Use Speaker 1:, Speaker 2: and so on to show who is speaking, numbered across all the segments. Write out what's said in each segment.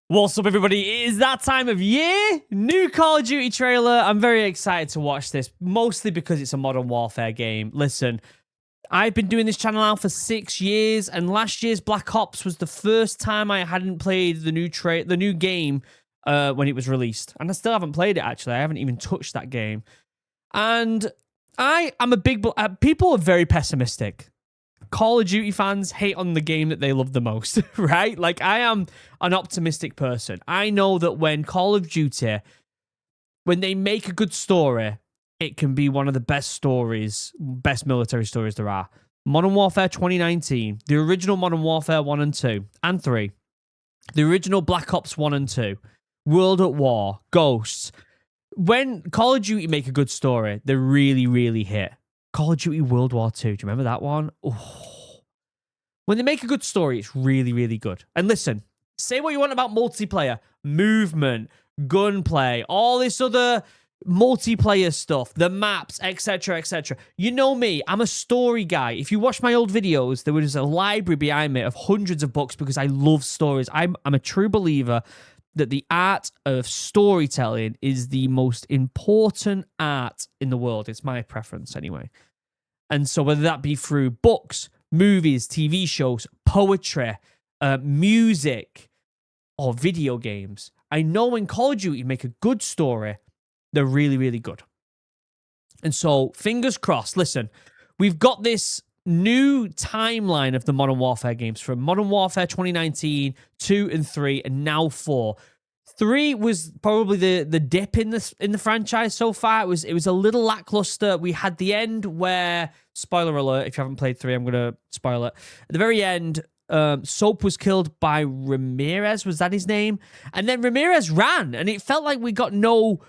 Speaker 1: What's up, everybody? It is that time of year. New Call of Duty trailer. I'm very excited to watch this, mostly because it's a Modern Warfare game. Listen, I've been doing this channel now for 6 years, and last year's Black Ops was the first time I hadn't played the new game when it was released. And I still haven't played it, actually. I haven't even touched that game. And I'm a big... people are very pessimistic. Call of Duty fans hate on the game that they love the most, right? Like, I am an optimistic person. I know that when Call of Duty, when they make a good story, it can be one of the best stories, best military stories there are. Modern Warfare 2019, the original Modern Warfare 1 and 2, and 3, the original Black Ops 1 and 2, World at War, Ghosts. When Call of Duty make a good story, they really, really hit. Call of Duty World War 2. Do you remember that one? Oh. When they make a good story, it's really, really good. And listen, say what you want about multiplayer, movement, gunplay, all this other multiplayer stuff, the maps, etc., etc. You know me, I'm a story guy. If you watch my old videos, there was a library behind me of hundreds of books because I love stories. I'm a true believer that the art of storytelling is the most important art in the world. It's my preference anyway. And so whether that be through books, movies, TV shows, poetry, music, or video games, I know when Call of Duty make a good story, they're really, really good. And so fingers crossed. Listen, we've got this new timeline of the Modern Warfare games from Modern Warfare 2019, 2 and 3, and now 4. 3 was probably the dip in the franchise so far. It was a little lackluster. We had the end where, spoiler alert, if you haven't played 3, I'm going to spoil it. At the very end, Soap was killed by Ramirez. Was that his name? And then Ramirez ran, and it felt like we got no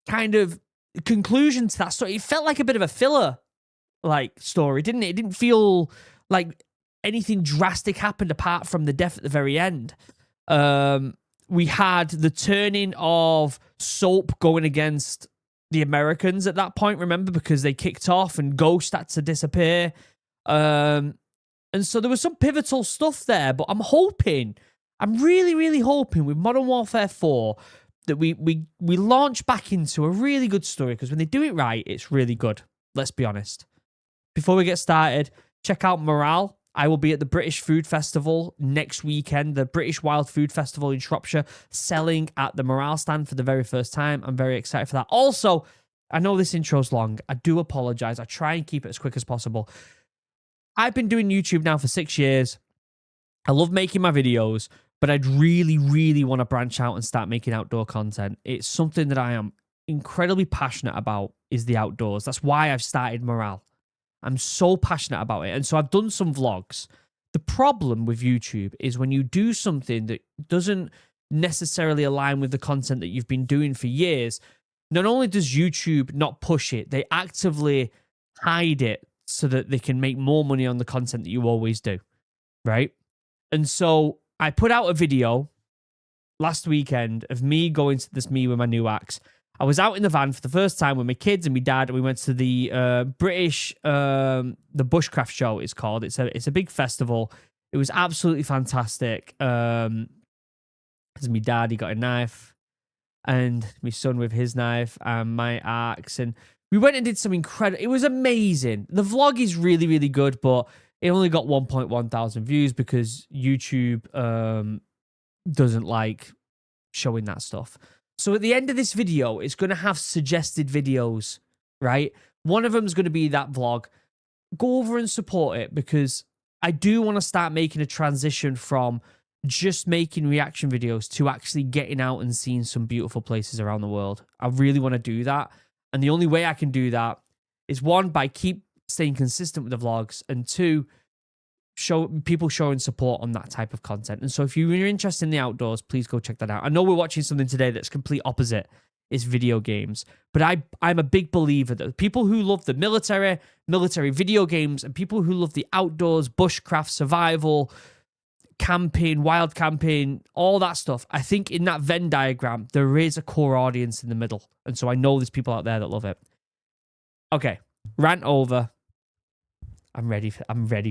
Speaker 1: kind of conclusion to that story. It felt like a bit of a filler story, didn't it? It didn't feel like anything drastic happened apart from the death at the very end. We had the turning of Soap going against the Americans at that point, remember, because they kicked off and Ghost had to disappear. And so there was some pivotal stuff there, but I'm really, really hoping with Modern Warfare 4 that we launch back into a really good story, because when they do it right, it's really good. Let's be honest. Before we get started, check out Morale. I will be at the British Food Festival next weekend, the British Wild Food Festival in Shropshire, selling at the Morale stand for the very first time. I'm very excited for that. Also, I know this intro's long. I do apologize. I try and keep it as quick as possible. I've been doing YouTube now for 6 years. I love making my videos, but I'd really, really want to branch out and start making outdoor content. It's something that I am incredibly passionate about, is the outdoors. That's why I've started Morale. I'm so passionate about it. And so I've done some vlogs. The problem with YouTube is when you do something that doesn't necessarily align with the content that you've been doing for years, not only does YouTube not push it, they actively hide it so that they can make more money on the content that you always do, right? And so I put out a video last weekend of me going to this me with my new axe. I was out in the van for the first time with my kids and my dad, and we went to the British, the Bushcraft Show, it's called. It's a big festival. It was absolutely fantastic. Because my dad, he got a knife, and my son with his knife, and my axe, and we went and did some incredible... It was amazing. The vlog is really, really good, but it only got 1.1 thousand views because YouTube doesn't like showing that stuff. So at the end of this video, it's going to have suggested videos, right? One of them is going to be that vlog. Go over and support it, because I do want to start making a transition from just making reaction videos to actually getting out and seeing some beautiful places around the world. I really want to do that. And the only way I can do that is, one, by keep staying consistent with the vlogs, and two, people showing support on that type of content. And so if you're interested in the outdoors, please go check that out. I know we're watching something today that's complete opposite. It's video games. But I'm a big believer that people who love the military video games, and people who love the outdoors, bushcraft, survival, camping, wild camping, all that stuff, I think in that Venn diagram, there is a core audience in the middle. And so I know there's people out there that love it. Okay, rant over. I'm ready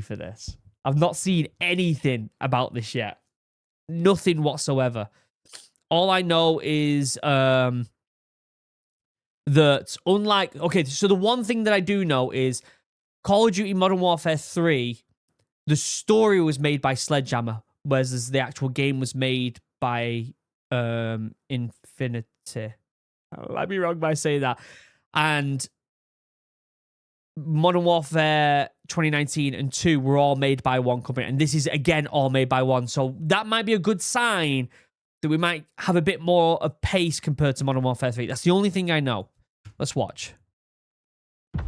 Speaker 1: for this. I've not seen anything about this yet. nothing whatsoever. All I know is that unlike... Okay, so the one thing that I do know is Call of Duty Modern Warfare 3, the story was made by Sledgehammer, whereas the actual game was made by Infinity. I'd be wrong by saying that. And Modern Warfare 2019 and 2 were all made by one company. And this is, again, all made by one. So that might be a good sign that we might have a bit more of pace compared to Modern Warfare 3. That's the only thing I know. Let's watch.
Speaker 2: 10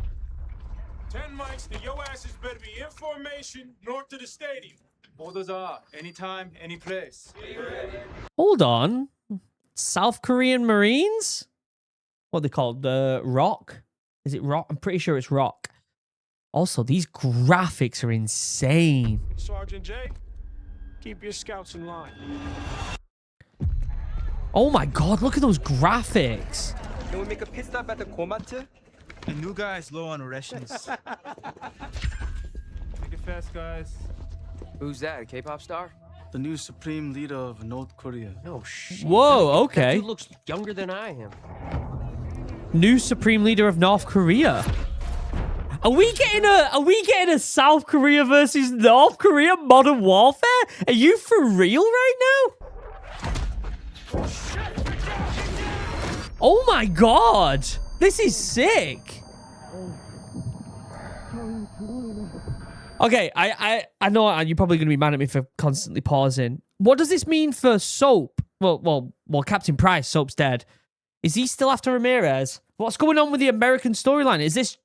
Speaker 2: mics, and your asses better be in formation north of the stadium.
Speaker 3: Orders are anytime, any place.
Speaker 1: Hold on. South Korean Marines? What are they called? The Rock? Is it Rock? I'm pretty sure it's Rock. Also, these graphics are insane.
Speaker 2: Sergeant J, keep your scouts in line.
Speaker 1: Oh my god, look at those graphics.
Speaker 4: Can we make a pit stop at the Komatsu?
Speaker 3: The new guy's low on rations. Take it fast, guys.
Speaker 4: Who's that? A K-pop star?
Speaker 3: The new supreme leader of North Korea.
Speaker 4: No shit.
Speaker 1: Whoa,
Speaker 4: That
Speaker 1: okay.
Speaker 4: dude looks younger than I am.
Speaker 1: New supreme leader of North Korea. Are we getting a South Korea versus North Korea Modern Warfare? Are you for real right now? Oh my god. This is sick. Okay, I know you're probably going to be mad at me for constantly pausing. What does this mean for Soap? Well, Captain Price, Soap's dead. Is he still after Ramirez? What's going on with the American storyline? Is this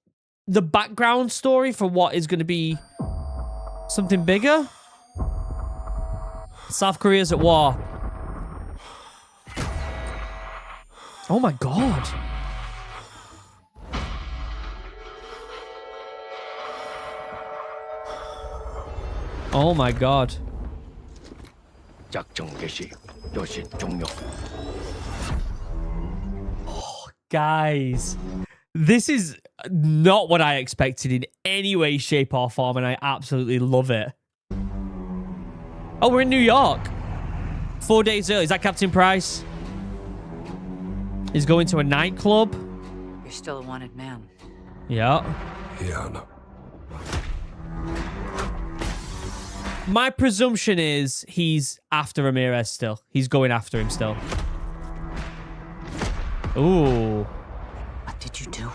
Speaker 1: the background story for what is going to be something bigger? South Korea's at war. Oh my god. Oh my god.
Speaker 4: 작전 개시. 여신 종료.
Speaker 1: Guys, this is not what I expected in any way, shape, or form, and I absolutely love it. Oh, we're in New York. 4 days early. Is that Captain Price? He's going to a nightclub.
Speaker 5: You're still a wanted man.
Speaker 1: Yeah.
Speaker 2: Yeah, I know.
Speaker 1: My presumption is he's after Ramirez still. He's going after him still. Ooh.
Speaker 5: What did you do?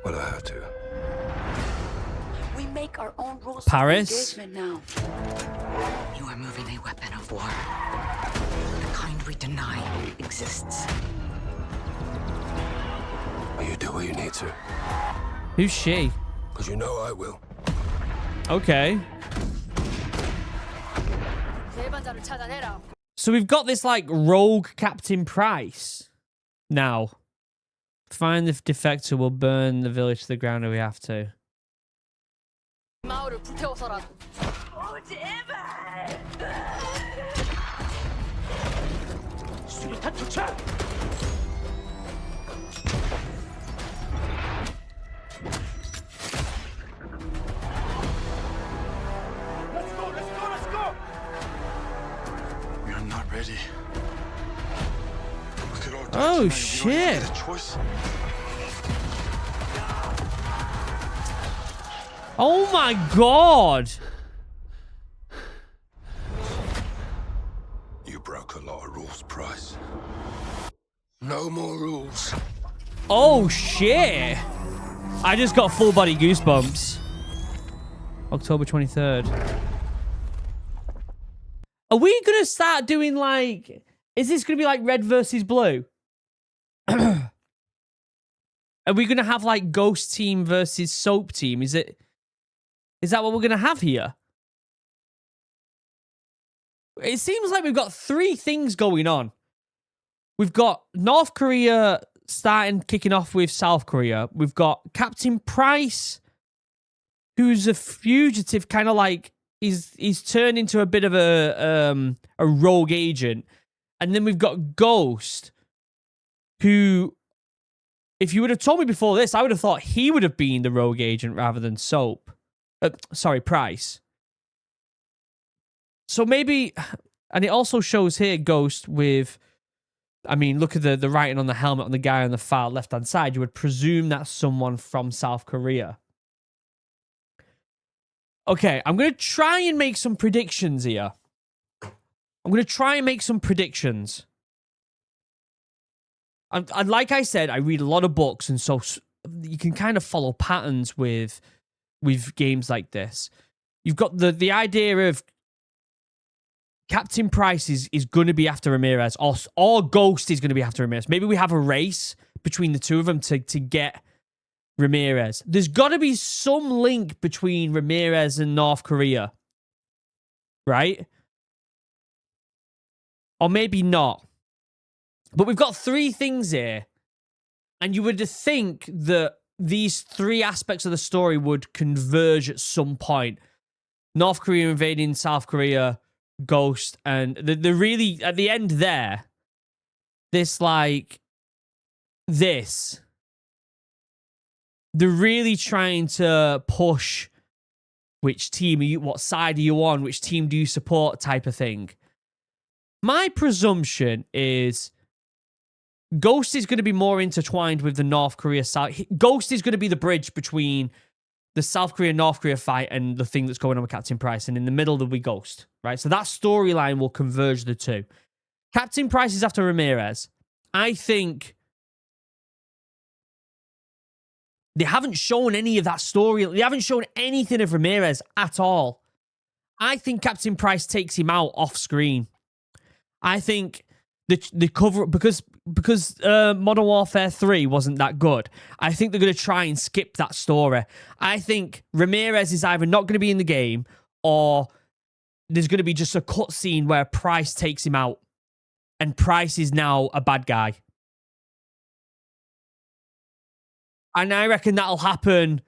Speaker 2: Well, I had to.
Speaker 5: We make our own rules
Speaker 1: Paris?
Speaker 5: of engagement now. You are moving a weapon of war. The kind we deny exists.
Speaker 2: Well, you do what you need to,
Speaker 1: Who's she?
Speaker 2: because you know I will.
Speaker 1: Okay. So we've got this, like, rogue Captain Price. Now, find the defector, will burn the village to the ground if we have to.
Speaker 6: 마을을 불태워서라도.
Speaker 2: 수류탄 투척! Let's go, let's go, let's go!
Speaker 3: We are not ready.
Speaker 2: We could all die
Speaker 1: Oh,
Speaker 2: tonight.
Speaker 1: shit.
Speaker 2: We don't even get a choice.
Speaker 1: Oh my god!
Speaker 2: You broke a lot of rules, Price. No more rules.
Speaker 1: Oh shit! I just got full body goosebumps. October 23rd. Are we gonna start doing, like... Is this gonna be like red versus blue? Are we gonna have, like, Ghost Team versus Soap Team? Is that what we're gonna have here? It seems like we've got three things going on. We've got North Korea kicking off with South Korea. We've got Captain Price, who's a fugitive, kind of like he's turned into a bit of a rogue agent. And then we've got Ghost, who, if you would have told me before this, I would have thought he would have been the rogue agent rather than Soap. Sorry, Price. So maybe And it also shows here Ghost with, I mean, look at the writing on the helmet on the guy on the far left-hand side. You would presume that's someone from South Korea. Okay, I'm going to try and make some predictions here. And like I said, I read a lot of books, and so you can kind of follow patterns with games like this. You've got the idea of Captain Price is going to be after Ramirez, or Ghost is going to be after Ramirez. Maybe we have a race between the two of them to get Ramirez. There's got to be some link between Ramirez and North Korea, right? Or maybe not. But we've got three things here, and you would think that these three aspects of the story would converge at some point. North Korea invading South Korea, Ghost, and the really, at the end there, they're really trying to push which team are you, what side are you on, which team do you support type of thing. My presumption is Ghost is going to be more intertwined with the North Korea side. Ghost is going to be the bridge between the South Korea-North Korea fight and the thing that's going on with Captain Price. And in the middle, there'll be Ghost, right? So that storyline will converge the two. Captain Price is after Ramirez. I think they haven't shown any of that story. They haven't shown anything of Ramirez at all. I think Captain Price takes him out off screen. I think the cover, because Modern Warfare 3 wasn't that good, I think they're going to try and skip that story. I think Ramirez is either not going to be in the game, or there's going to be just a cutscene where Price takes him out, and Price is now a bad guy. And I reckon that'll happen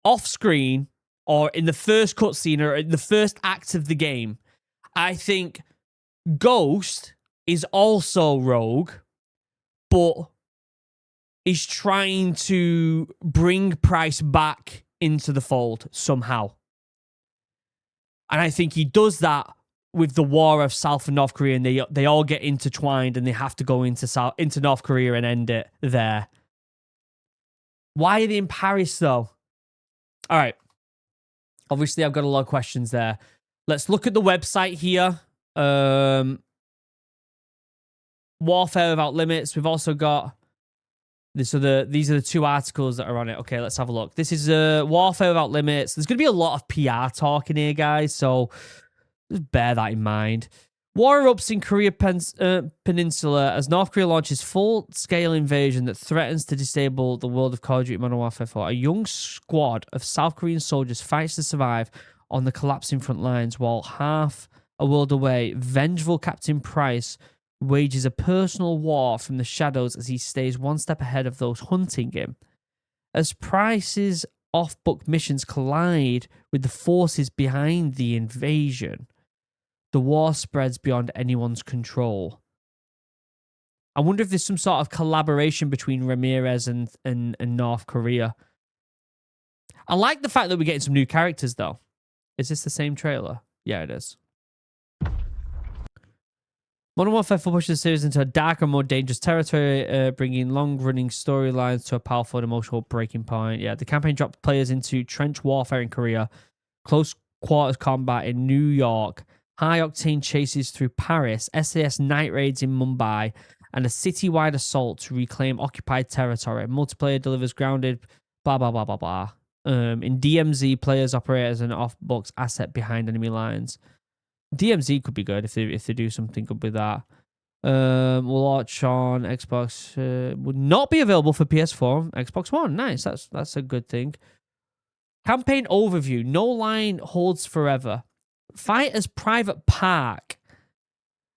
Speaker 1: off screen or in the first cutscene or in the first act of the game. I think Ghost is also rogue, but is trying to bring Price back into the fold somehow. And I think he does that with the war of South and North Korea, and they all get intertwined, and they have to go into North Korea and end it there. Why are they in Paris, though? All right. Obviously, I've got a lot of questions there. Let's look at the website here. Warfare Without Limits. We've also got this. These are the two articles that are on it. Okay, let's have a look. This is Warfare Without Limits. There's going to be a lot of PR talk in here, guys, so just bear that in mind. War erupts in Korea Peninsula as North Korea launches full-scale invasion that threatens to disable the world of Call of Duty Modern Warfare 4. A young squad of South Korean soldiers fights to survive on the collapsing front lines, while half a world away, vengeful Captain Price wages a personal war from the shadows as he stays one step ahead of those hunting him. As Price's off-book missions collide with the forces behind the invasion, the war spreads beyond anyone's control. I wonder if there's some sort of collaboration between Ramirez and North Korea. I like the fact that we're getting some new characters, though. Is this the same trailer? Yeah, it is. Modern Warfare 4 pushes the series into a darker, more dangerous territory, bringing long-running storylines to a powerful and emotional breaking point. Yeah, the campaign dropped players into trench warfare in Korea, close quarters combat in New York, high-octane chases through Paris, SAS night raids in Mumbai, and a citywide assault to reclaim occupied territory. Multiplayer delivers grounded, blah, blah, blah, blah, blah. In DMZ, players operate as an off-box asset behind enemy lines. DMZ could be good if they do something good with that. Will launch on Xbox. Would not be available for PS4, Xbox One. Nice, that's a good thing. Campaign overview. No line holds forever. Fight as Private Park,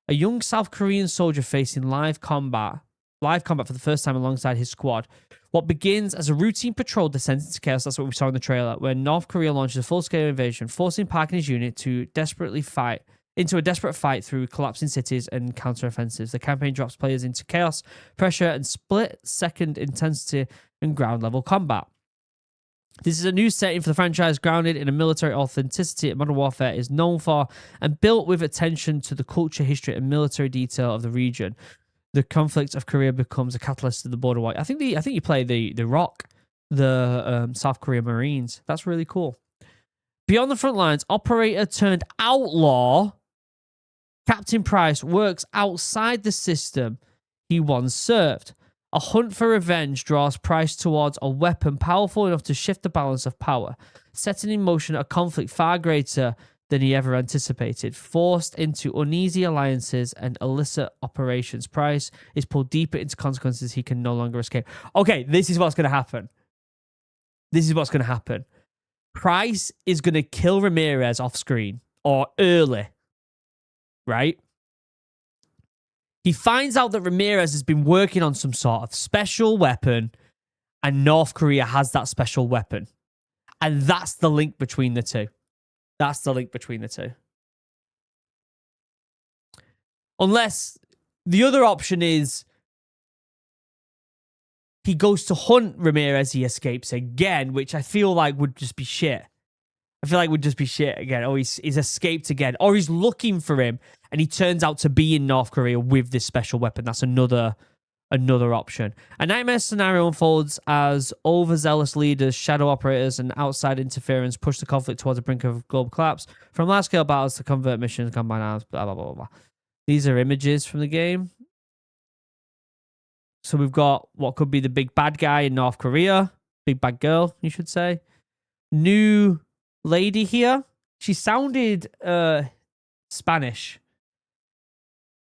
Speaker 1: a young South Korean soldier facing live combat for the first time alongside his squad. What begins as a routine patrol descends into chaos. That's what we saw in the trailer, where North Korea launches a full-scale invasion, forcing Park and his unit to desperate fight through collapsing cities and counter-offensives. The campaign drops players into chaos, pressure, and split-second intensity and ground-level combat. This is a new setting for the franchise, grounded in a military authenticity that Modern Warfare is known for, and built with attention to the culture, history, and military detail of the region. The conflict of Korea becomes a catalyst to the border war. I think you play the ROK, the South Korea Marines. That's really cool. Beyond the front lines, operator turned outlaw, Captain Price works outside the system he once served. A hunt for revenge draws Price towards a weapon powerful enough to shift the balance of power, setting in motion a conflict far greater than he ever anticipated. Forced into uneasy alliances and illicit operations, Price is pulled deeper into consequences he can no longer escape. Okay, this is what's going to happen. This is what's going to happen. Price is going to kill Ramirez off screen or early, right? He finds out that Ramirez has been working on some sort of special weapon and North Korea has that special weapon. And that's the link between the two. That's the link between the two. Unless the other option is he goes to hunt Ramirez, he escapes again, which I feel like would just be shit. I feel like would just be shit again. Or he's escaped again. Or he's looking for him and he turns out to be in North Korea with this special weapon. That's another option. A nightmare scenario unfolds as overzealous leaders, shadow operators, and outside interference push the conflict towards the brink of global collapse. From large-scale battles to convert missions, combine arms, blah, blah, blah, blah. These are images from the game. So we've got what could be the big bad guy in North Korea. Big bad girl, you should say. New lady here. She sounded Spanish.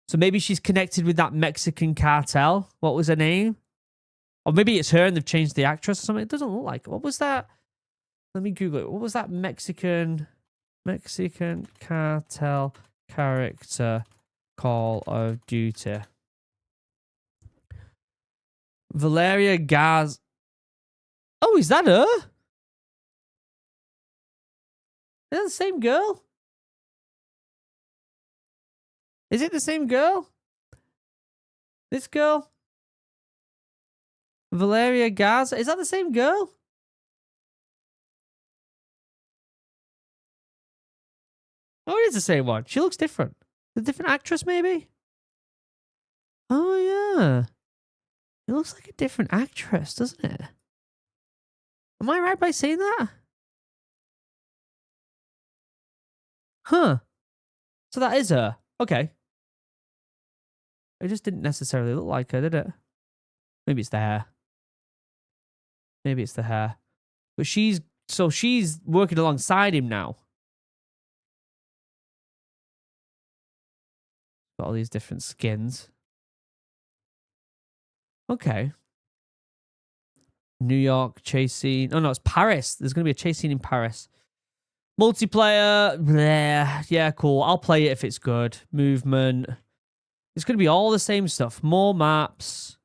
Speaker 1: So maybe she's connected with that Mexican cartel. What was her name? Or maybe it's her and they've changed the actress or something. It doesn't look like it. What was that? Let me Google it. What was that Mexican cartel character Call of Duty? Valeria Gaz. Oh, is that her? Is that the same girl? Is it the same girl? This girl? Valeria Garza? Is that the same girl? Oh, it is the same one. She looks different. A different actress, maybe? Oh, yeah. It looks like a different actress, doesn't it? Am I right by saying that? Huh. So that is her. Okay. It just didn't necessarily look like her, did it? Maybe it's the hair. Maybe it's the hair. But she's working alongside him now. Got all these different skins. Okay. New York chase scene. Oh no, it's Paris. There's going to be a chase scene in Paris. Multiplayer. Bleh. Yeah, cool. I'll play it if it's good. Movement. It's going to be all the same stuff. More maps.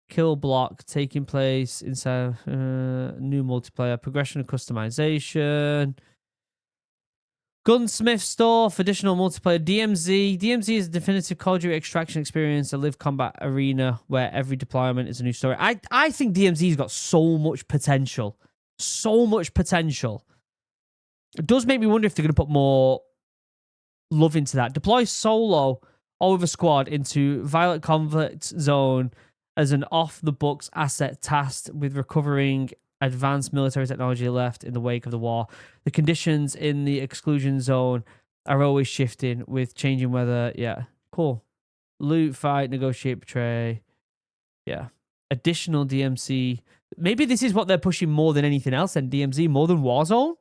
Speaker 1: Kill block taking place inside new multiplayer. Progression and customization. Gunsmith store for additional multiplayer. DMZ. DMZ is a definitive Call of Duty extraction experience, a live combat arena where every deployment is a new story. I think DMZ's got so much potential. So much potential. It does make me wonder if they're going to put more love into that. Deploy solo or with a squad into violent conflict zone as an off-the-books asset tasked with recovering advanced military technology left in the wake of the war. The conditions in the exclusion zone are always shifting with changing weather. Yeah, cool. Loot, fight, negotiate, betray. Yeah. Additional DMC. Maybe this is what they're pushing more than anything else than DMZ, more than Warzone.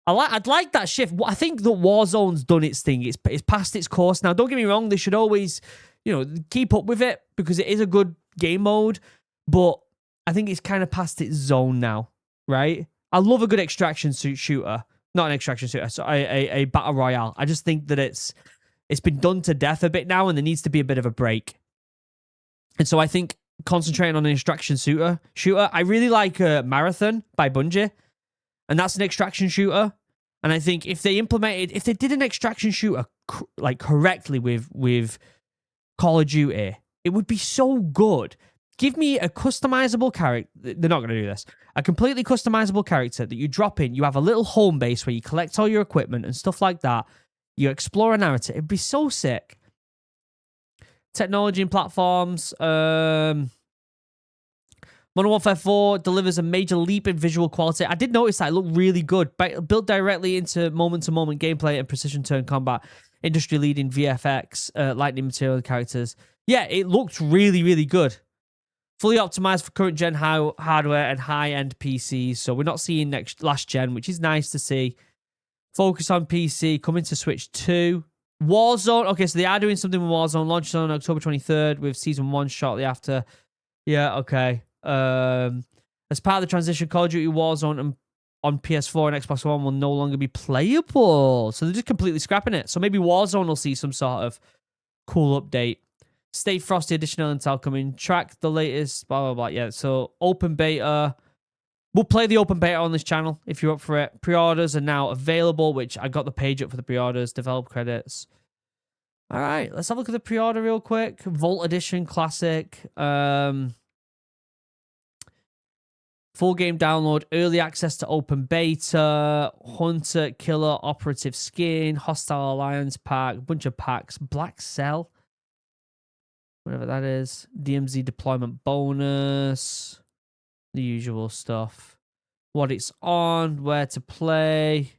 Speaker 1: I'd like that shift. I think that Warzone's done its thing. It's past its course now. Don't get me wrong. They should always, keep up with it because it is a good game mode. But I think it's kind of past its zone now, right? I love a good extraction shooter. Not an extraction shooter, sorry, a battle royale. I just think that it's been done to death a bit now and there needs to be a bit of a break. And so I think concentrating on an extraction shooter. I really like Marathon by Bungie. And that's an extraction shooter. And I think if they did an extraction shooter correctly with Call of Duty, it would be so good. give me a customizable character. They're not going to do this. A completely customizable character that you drop in. You have a little home base where you collect all your equipment and stuff like that. You explore a narrative. It'd be so sick. Technology and platforms. Modern Warfare 4 delivers a major leap in visual quality. I did notice that it looked really good. Built directly into moment-to-moment gameplay and precision turn combat. Industry-leading VFX, lightning material characters. Yeah, it looked really, really good. Fully optimized for current gen hardware and high-end PCs. So we're not seeing last gen, which is nice to see. Focus on PC, coming to Switch 2. Warzone. Okay, so they are doing something with Warzone. Launched on October 23rd with Season 1 shortly after. Yeah, okay. As part of the transition, Call of Duty Warzone on PS4 and Xbox One will no longer be playable. So they're just completely scrapping it. So maybe Warzone will see some sort of cool update. Stay Frosty additional intel coming. Track the latest, blah, blah, blah. Yeah, so open beta. We'll play the open beta on this channel if you're up for it. Pre-orders are now available, which I got the page up for the pre-orders. Develop credits. All right, let's have a look at the pre-order real quick. Vault Edition Classic. Full game download. Early access to open beta. Hunter, Killer, Operative Skin. Hostile Alliance pack. Bunch of packs. Black Cell. Whatever that is. DMZ deployment bonus. The usual stuff. What it's on. Where to play.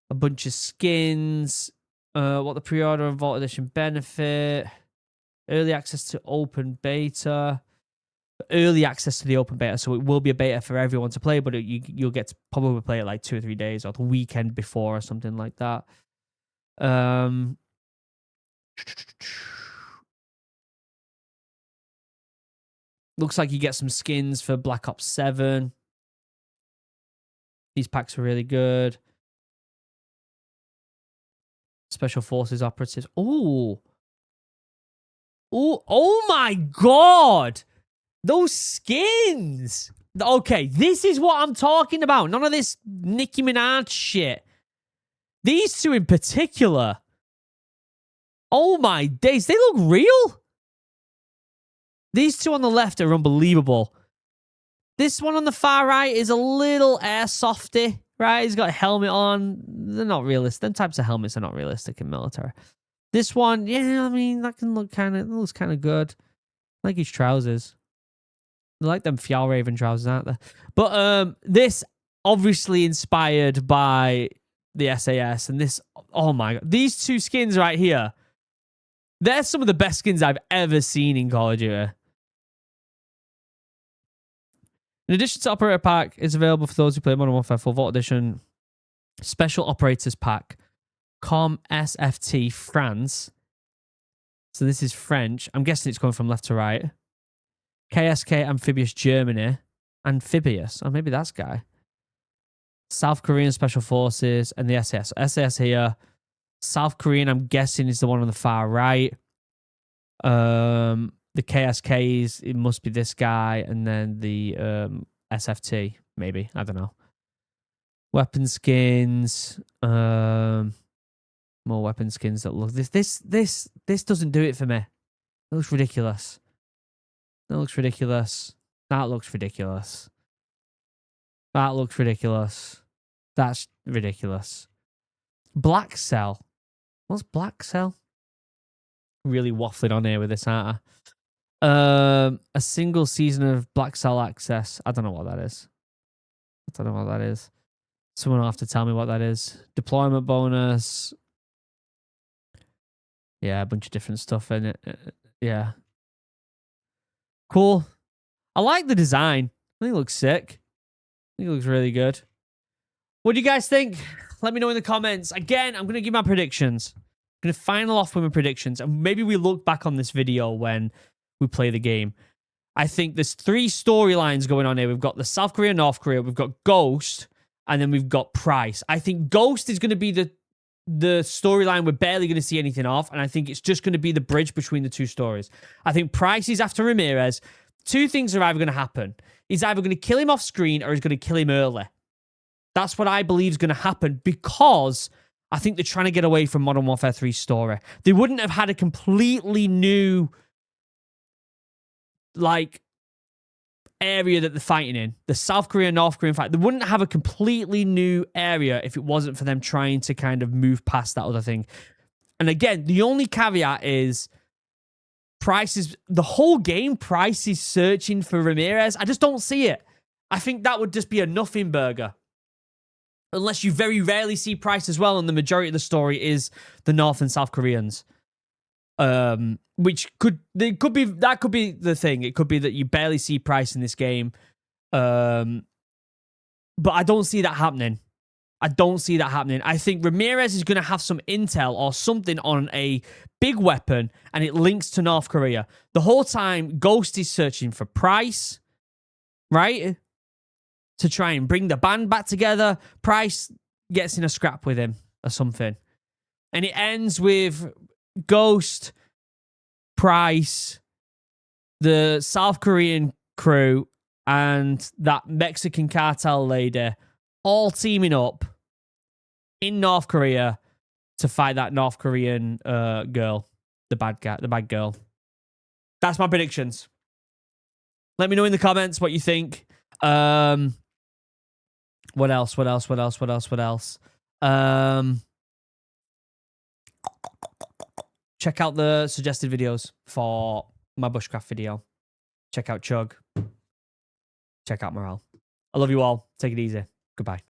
Speaker 1: A bunch of skins. What the pre-order and Vault Edition benefit. Early access to open beta. Early access to the open beta. So it will be a beta for everyone to play, but you'll get to probably play it like 2 or 3 days or the weekend before or something like that. Looks like you get some skins for Black Ops 7. These packs are really good. Special Forces operatives. Oh. Oh my God. Those skins. Okay, this is what I'm talking about. None of this Nicki Minaj shit. These two in particular. Oh my days. They look real. These two on the left are unbelievable. This one on the far right is a little airsofty, right? He's got a helmet on. They're not realistic. Them types of helmets are not realistic in military. This one, yeah, I mean, that can look looks kind of good. I like his trousers. I like them Fjallraven trousers, aren't they? But this obviously inspired by the SAS, and this, oh my God, these two skins right here, they're some of the best skins I've ever seen in Call of Duty. In addition to Operator Pack, is available for those who play Modern Warfare 4 Vault Edition Special Operators Pack, Com SFT France. So this is French. I'm guessing it's going from left to right. KSK Amphibious Germany. Amphibious. Oh, maybe that's guy. South Korean Special Forces and the SAS. SAS here. South Korean, I'm guessing, is the one on the far right. The KSKs, it must be this guy. And then the SFT, maybe. I don't know. Weapon skins. More weapon skins that look... This doesn't do it for me. It looks ridiculous. That looks ridiculous. That looks ridiculous. That looks ridiculous. That's ridiculous. Black Cell. What's Black Cell? Really waffling on here with this, aren't I? A single season of Black Cell access. I don't know what that is. I don't know what that is. Someone will have to tell me what that is. Deployment bonus. Yeah, a bunch of different stuff in it. Yeah. Cool. I like the design. I think it looks sick. I think it looks really good. What do you guys think? Let me know in the comments. Again, I'm going to give my predictions. I'm going to final off with my predictions. And maybe we look back on this video when we play the game. I think there's 3 storylines going on here. We've got the South Korea, North Korea. We've got Ghost. And then we've got Price. I think Ghost is going to be the storyline we're barely going to see anything of. And I think it's just going to be the bridge between the 2 stories. I think Price is after Ramirez. 2 things are either going to happen. He's either going to kill him off screen or he's going to kill him early. That's what I believe is going to happen because I think they're trying to get away from Modern Warfare 3's story. They wouldn't have had a completely new like area that they're fighting in, the South Korea North Korean fight. They wouldn't have a completely new area if it wasn't for them trying to kind of move past that other thing. And again, the only caveat is Price is the whole game. Price is searching for Ramirez. I just don't see it. I think that would just be a nothing burger. Unless you very rarely see Price as well, and the majority of the story is the North and South Koreans. Which could be the thing. It could be that you barely see Price in this game. But I don't see that happening. I think Ramirez is going to have some intel or something on a big weapon, and it links to North Korea. The whole time, Ghost is searching for Price, right? To try and bring the band back together. Price gets in a scrap with him or something. And it ends with Ghost, Price, the South Korean crew, and that Mexican cartel lady all teaming up in North Korea to fight that North Korean girl, the bad girl. That's my predictions. Let me know in the comments what you think. What else? Check out the suggested videos for my bushcraft video. Check out Chug. Check out Morale. I love you all. Take it easy. Goodbye.